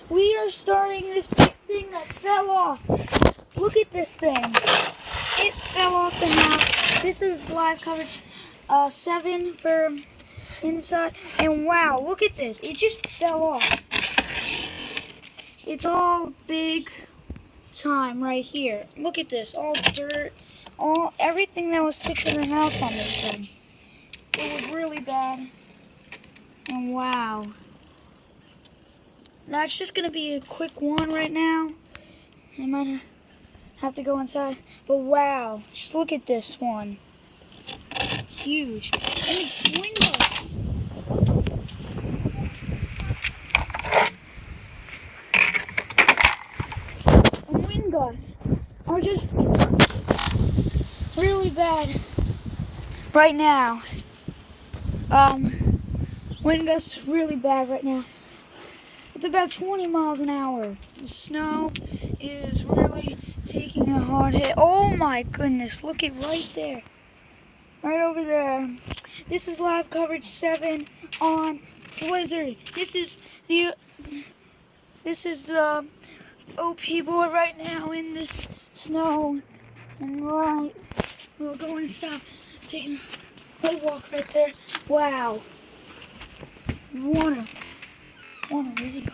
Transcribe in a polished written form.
we are starting this big thing that fell off. Look at this thing. It fell off the house. This is live coverage 7 for inside. And wow, look at this. It just fell off. It's all big time right here. Look at this. All dirt. Everything that was stick to the house on this thing. It was really bad. And wow. That's just going to be a quick one right now. I might have to go inside. But wow, just look at this one. Huge. And the windows. The wind gusts are just really bad right now. Wind gusts really bad right now. It's about 20 miles an hour. The snow is really taking a hard hit. Oh my goodness, look at right there. Right over there. This is live coverage 7 on Blizzard. This is the OP board right now in this snow. And right, we're going south, taking a walk right there. Wow. What a video.